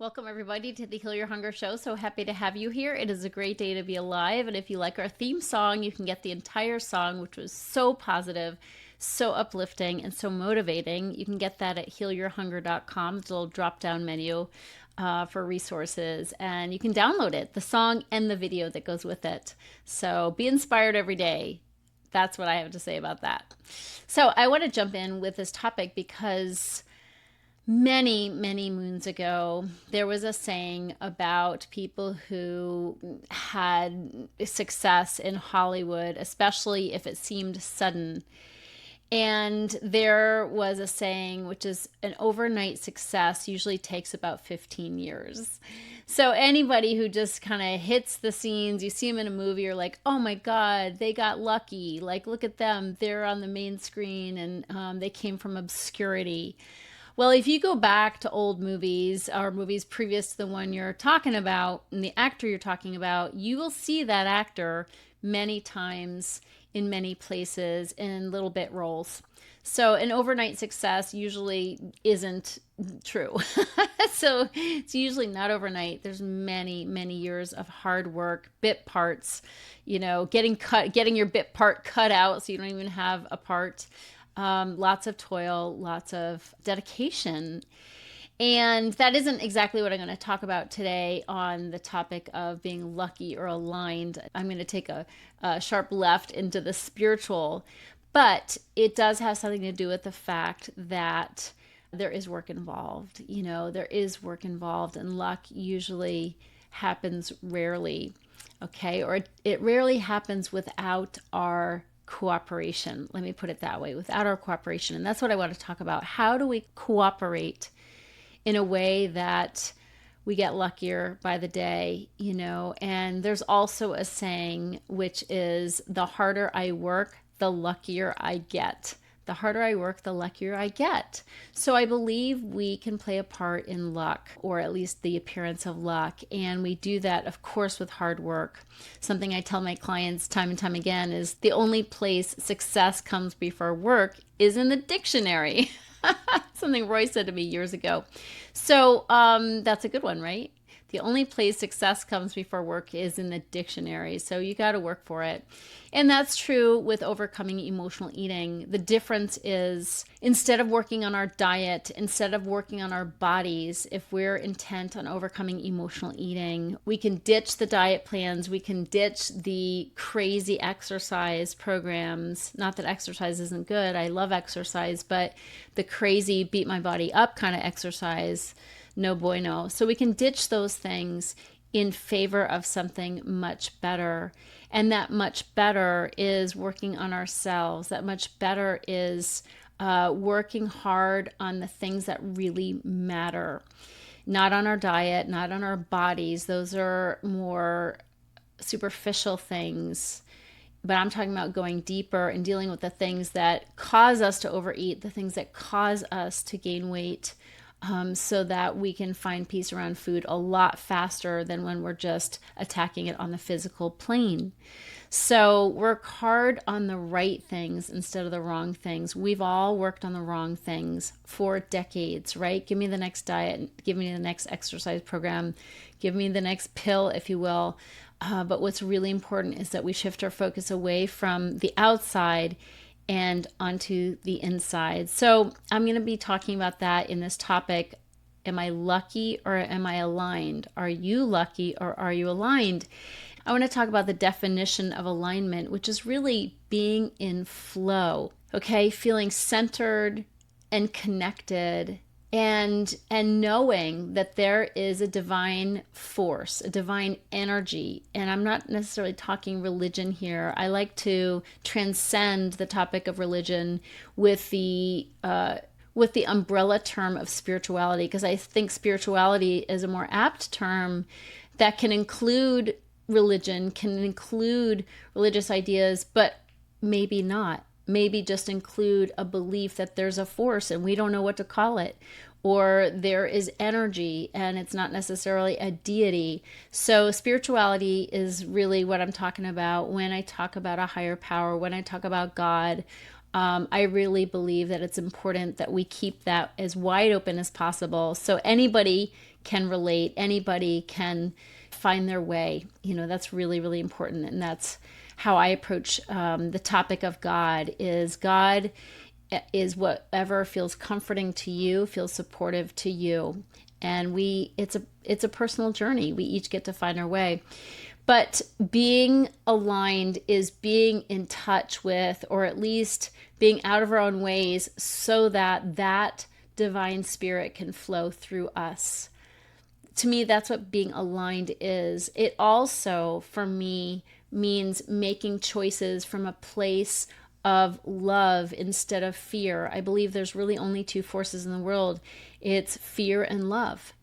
Welcome, everybody, to the Heal Your Hunger Show. So happy to have you here. It is a great day to be alive. And if you like our theme song, you can get the entire song, which was so positive, so uplifting, and so motivating. You can get that at healyourhunger.com. It's a little drop down menu for resources. And you can download it, the song and the video that goes with it. So be inspired every day. That's what I have to say about that. So I want to jump in with this topic because many, many moons ago, there was a saying about people who had success in Hollywood, especially if it seemed sudden. And there was a saying, which is an overnight success usually takes about 15 years. So anybody who just kind of hits the scenes, you see them in a movie, you're like, oh my God, they got lucky. Like, look at them. They're on the main screen and they came from obscurity. Well, if you go back to old movies or movies previous to the one you're talking about and the actor you're talking about, you will see that actor many times in many places in little bit roles. So an overnight success usually isn't true. So it's usually not overnight. There's many, many years of hard work, bit parts, getting your bit part cut out so you don't even have a part. Lots of toil, lots of dedication. And that isn't exactly what I'm going to talk about today on the topic of being lucky or aligned. I'm going to take a sharp left into the spiritual, but it does have something to do with the fact that there is work involved. There is work involved, and luck usually happens rarely, okay? Or it rarely happens without our cooperation. Let me put it that way, without our cooperation. And that's what I want to talk about. How do we cooperate in a way that we get luckier by the day, And there's also a saying, which is the harder I work, the luckier I get. The harder I work, the luckier I get. So I believe we can play a part in luck, or at least the appearance of luck. And we do that, of course, with hard work. Something I tell my clients time and time again is the only place success comes before work is in the dictionary. Something Roy said to me years ago. So that's a good one, right? The only place success comes before work is in the dictionary. So you got to work for it. And that's true with overcoming emotional eating. The difference is instead of working on our diet, instead of working on our bodies, if we're intent on overcoming emotional eating, we can ditch the diet plans. We can ditch the crazy exercise programs. Not that exercise isn't good. I love exercise, but the crazy beat my body up kind of exercise, no bueno. So we can ditch those things in favor of something much better. And that much better is working on ourselves. That much better is working hard on the things that really matter. Not on our diet, not on our bodies. Those are more superficial things. But I'm talking about going deeper and dealing with the things that cause us to overeat, the things that cause us to gain weight, so that we can find peace around food a lot faster than when we're just attacking it on the physical plane. So work hard on the right things instead of the wrong things. We've all worked on the wrong things for decades, right? Give me the next diet, give me the next exercise program, give me the next pill, if you will. But what's really important is that we shift our focus away from the outside and onto the inside. So I'm going to be talking about that in this topic. Am I lucky or am I aligned? Are you lucky or are you aligned? I want to talk about the definition of alignment, which is really being in flow, okay? Feeling centered and connected and knowing that there is a divine force, a divine energy. And I'm not necessarily talking religion here. I like to transcend the topic of religion with the umbrella term of spirituality, because I think spirituality is a more apt term that can include religion, can include religious ideas, but maybe not. Maybe just include a belief that there's a force and we don't know what to call it, or there is energy and it's not necessarily a deity. So spirituality is really what I'm talking about when I talk about a higher power, when I talk about God. I really believe that it's important that we keep that as wide open as possible so anybody can relate, anybody can find their way. That's really, really important. And that's how I approach the topic of God is whatever feels comforting to you, feels supportive to you. And it's a personal journey. We each get to find our way. But being aligned is being in touch with, or at least being out of our own ways so that that divine spirit can flow through us. To me, that's what being aligned is. It also, for me, means making choices from a place of love instead of fear. I believe there's really only two forces in the world. It's fear and love.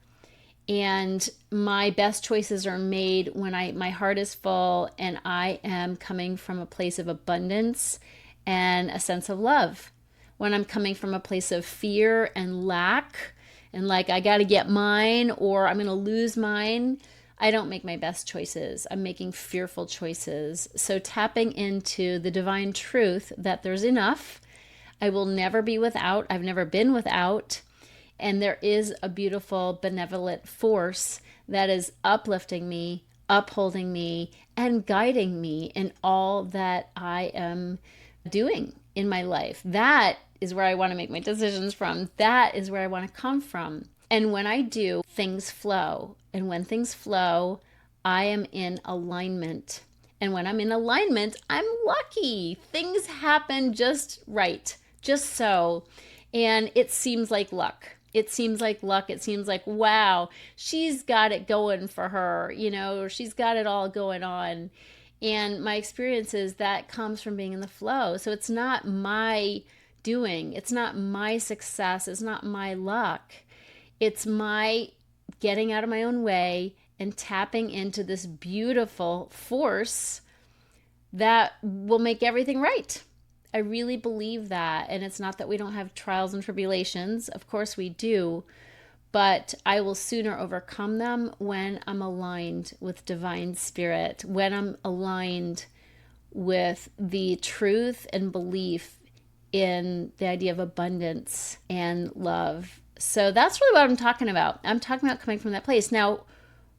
And my best choices are made when my heart is full and I am coming from a place of abundance and a sense of love. When I'm coming from a place of fear and lack and like I got to get mine or I'm going to lose mine, I don't make my best choices. I'm making fearful choices. So tapping into the divine truth that there's enough. I will never be without. I've never been without. And there is a beautiful, benevolent force that is uplifting me, upholding me, and guiding me in all that I am doing in my life. That is where I want to make my decisions from. That is where I want to come from. And when I do, things flow. And when things flow, I am in alignment. And when I'm in alignment, I'm lucky. Things happen just right, just so. And it seems like luck. It seems like luck. It seems like, wow, she's got it going for her, she's got it all going on. And my experience is that comes from being in the flow. So it's not my doing. It's not my success. It's not my luck. It's my getting out of my own way and tapping into this beautiful force that will make everything right. I really believe that. And it's not that we don't have trials and tribulations. Of course we do. But I will sooner overcome them when I'm aligned with divine spirit, when I'm aligned with the truth and belief in the idea of abundance and love. So that's really what I'm talking about. I'm talking about coming from that place. Now,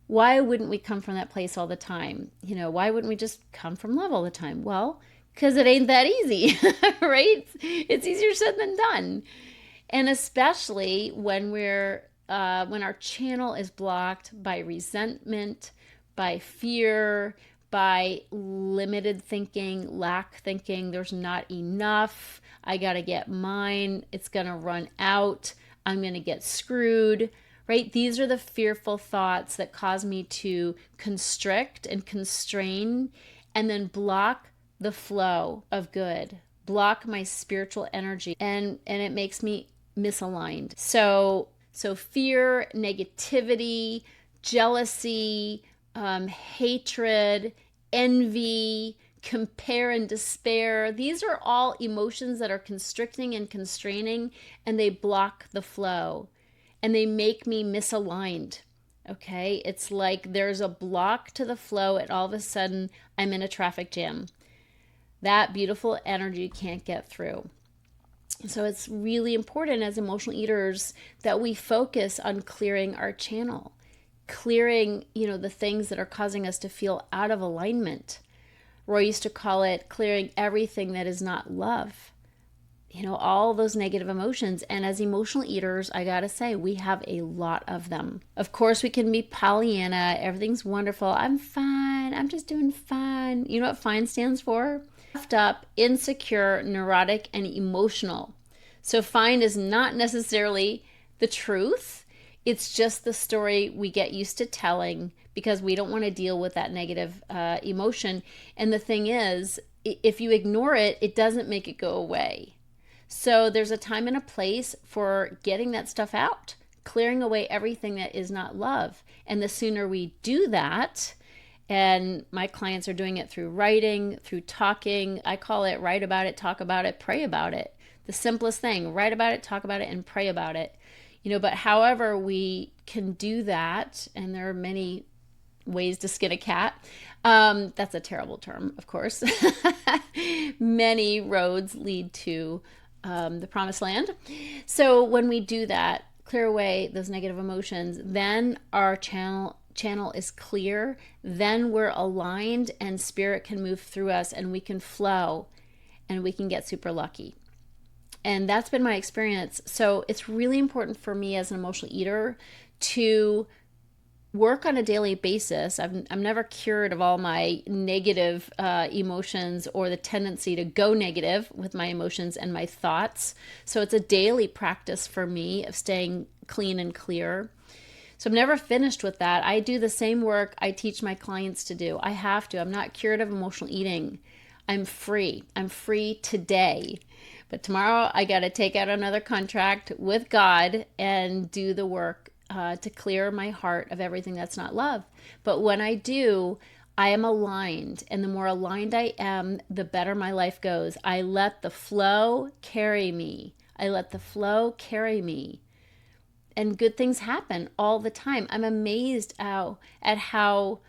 why wouldn't we come from that place all the time? Why wouldn't we just come from love all the time? Well, because it ain't that easy, right? It's easier said than done. And especially when when our channel is blocked by resentment, by fear, by limited thinking, lack thinking, there's not enough, I gotta get mine, it's gonna run out, I'm gonna get screwed, right? These are the fearful thoughts that cause me to constrict and constrain and then block the flow of good, block my spiritual energy, and it makes me misaligned. So fear, negativity, jealousy, hatred, envy, compare and despair, these are all emotions that are constricting and constraining, and they block the flow and they make me misaligned. Okay, it's like there's a block to the flow and all of a sudden I'm in a traffic jam. That beautiful energy can't get through. So it's really important as emotional eaters that we focus on clearing our channel, clearing, the things that are causing us to feel out of alignment. Roy used to call it clearing everything that is not love, all those negative emotions. And as emotional eaters, I gotta say, we have a lot of them. Of course, we can be Pollyanna. Everything's wonderful. I'm fine. I'm just doing fine. You know what fine stands for? Puffed up, insecure, neurotic, and emotional. So fine is not necessarily the truth. It's just the story we get used to telling because we don't want to deal with that negative emotion. And the thing is, if you ignore it, it doesn't make it go away. So there's a time and a place for getting that stuff out, clearing away everything that is not love. And the sooner we do that, and my clients are doing it through writing, through talking. I call it write about it, talk about it, pray about it. The simplest thing, write about it, talk about it, and pray about it. But however we can do that, and there are many ways to skin a cat. That's a terrible term, of course. Many roads lead to the promised land. So when we do that, clear away those negative emotions, then our channel is clear, then we're aligned and spirit can move through us and we can flow and we can get super lucky. And that's been my experience. So it's really important for me as an emotional eater to work on a daily basis. I'm never cured of all my negative emotions or the tendency to go negative with my emotions and my thoughts. So it's a daily practice for me of staying clean and clear. So I'm never finished with that. I do the same work I teach my clients to do. I have to. I'm not cured of emotional eating. I'm free. I'm free today. But tomorrow I got to take out another contract with God and do the work to clear my heart of everything that's not love. But when I do, I am aligned. And the more aligned I am, the better my life goes. I let the flow carry me. I let the flow carry me. And good things happen all the time. I'm amazed at how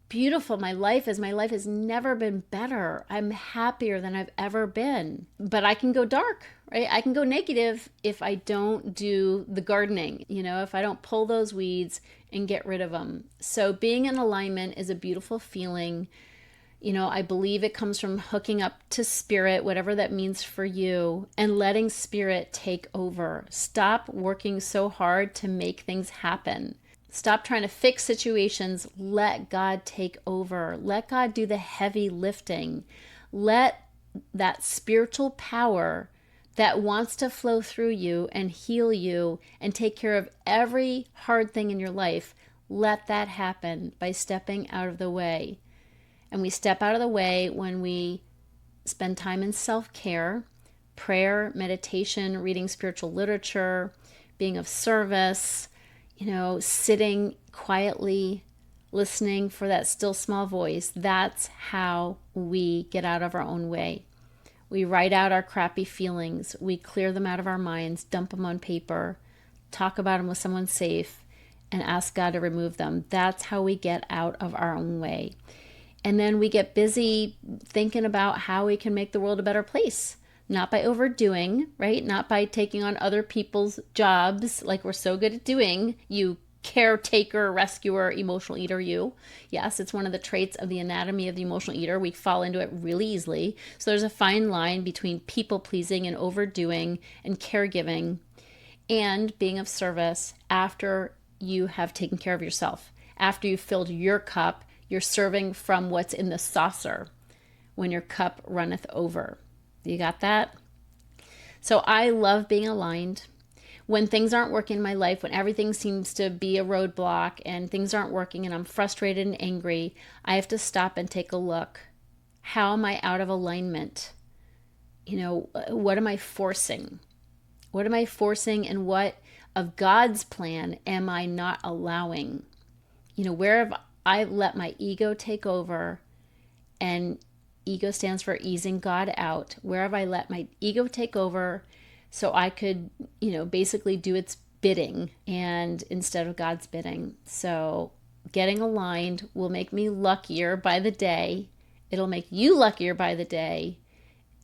beautiful my life is. My life has never been better. I'm happier than I've ever been. But I can go dark, right? I can go negative if I don't do the gardening, if I don't pull those weeds and get rid of them. So being in alignment is a beautiful feeling. I believe it comes from hooking up to spirit, whatever that means for you, and letting spirit take over. Stop working so hard to make things happen. Stop trying to fix situations. Let God take over. Let God do the heavy lifting. Let that spiritual power that wants to flow through you and heal you and take care of every hard thing in your life, let that happen by stepping out of the way. And we step out of the way when we spend time in self-care, prayer, meditation, reading spiritual literature, being of service, sitting quietly, listening for that still small voice. That's how we get out of our own way. We write out our crappy feelings. We clear them out of our minds, dump them on paper, talk about them with someone safe, and ask God to remove them. That's how we get out of our own way. And then we get busy thinking about how we can make the world a better place. Not by overdoing, right? Not by taking on other people's jobs like we're so good at doing, you caretaker, rescuer, emotional eater, you. Yes, it's one of the traits of the anatomy of the emotional eater. We fall into it really easily. So there's a fine line between people pleasing and overdoing and caregiving and being of service after you have taken care of yourself. After you've filled your cup, you're serving from what's in the saucer when your cup runneth over. You got that? So I love being aligned. When things aren't working in my life, when everything seems to be a roadblock and things aren't working and I'm frustrated and angry, I have to stop and take a look. How am I out of alignment? What am I forcing? What am I forcing and what of God's plan am I not allowing? Where have I let my ego take over, and ego stands for easing God out. Where have I let my ego take over so I could, basically do its bidding and instead of God's bidding? So getting aligned will make me luckier by the day. It'll make you luckier by the day.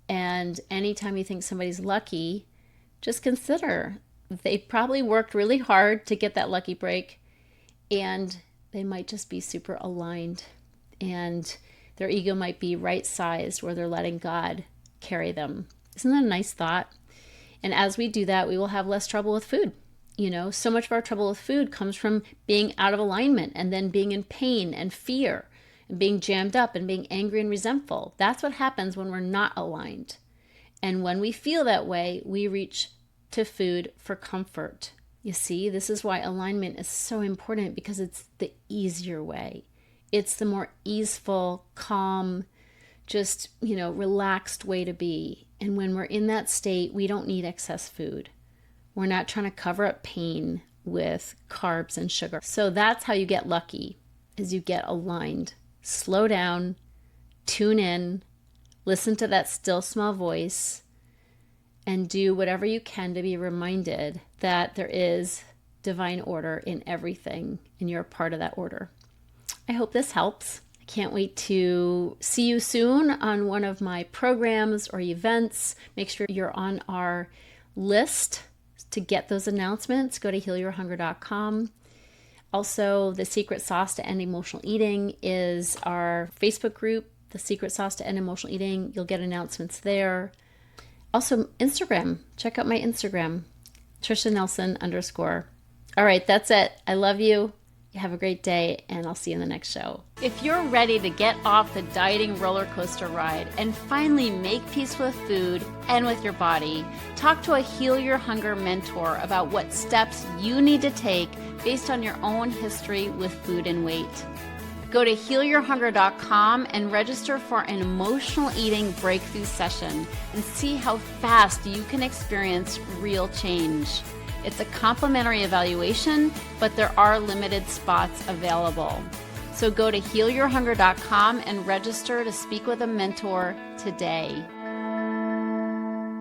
And anytime you think somebody's lucky, just consider they probably worked really hard to get that lucky break, and they might just be super aligned, and their ego might be right-sized where they're letting God carry them. Isn't that a nice thought? And as we do that, we will have less trouble with food. So much of our trouble with food comes from being out of alignment and then being in pain and fear and being jammed up and being angry and resentful. That's what happens when we're not aligned. And when we feel that way, we reach to food for comfort. You see, this is why alignment is so important, because it's the easier way. It's the more easeful, calm, just, relaxed way to be. And when we're in that state, we don't need excess food. We're not trying to cover up pain with carbs and sugar. So that's how you get lucky, is you get aligned. Slow down, tune in, listen to that still small voice, and do whatever you can to be reminded that there is divine order in everything, and you're a part of that order. I hope this helps. I can't wait to see you soon on one of my programs or events. Make sure you're on our list to get those announcements. Go to healyourhunger.com. Also, the secret sauce to end emotional eating is our Facebook group, the secret sauce to end emotional eating. You'll get announcements there. Also, Instagram. Check out my Instagram, Tricia Nelson _. All right, that's it. I love you. Have a great day, and I'll see you in the next show. If you're ready to get off the dieting roller coaster ride and finally make peace with food and with your body, talk to a Heal Your Hunger mentor about what steps you need to take based on your own history with food and weight. Go to healyourhunger.com and register for an emotional eating breakthrough session and see how fast you can experience real change. It's a complimentary evaluation, but there are limited spots available. So go to healyourhunger.com and register to speak with a mentor today.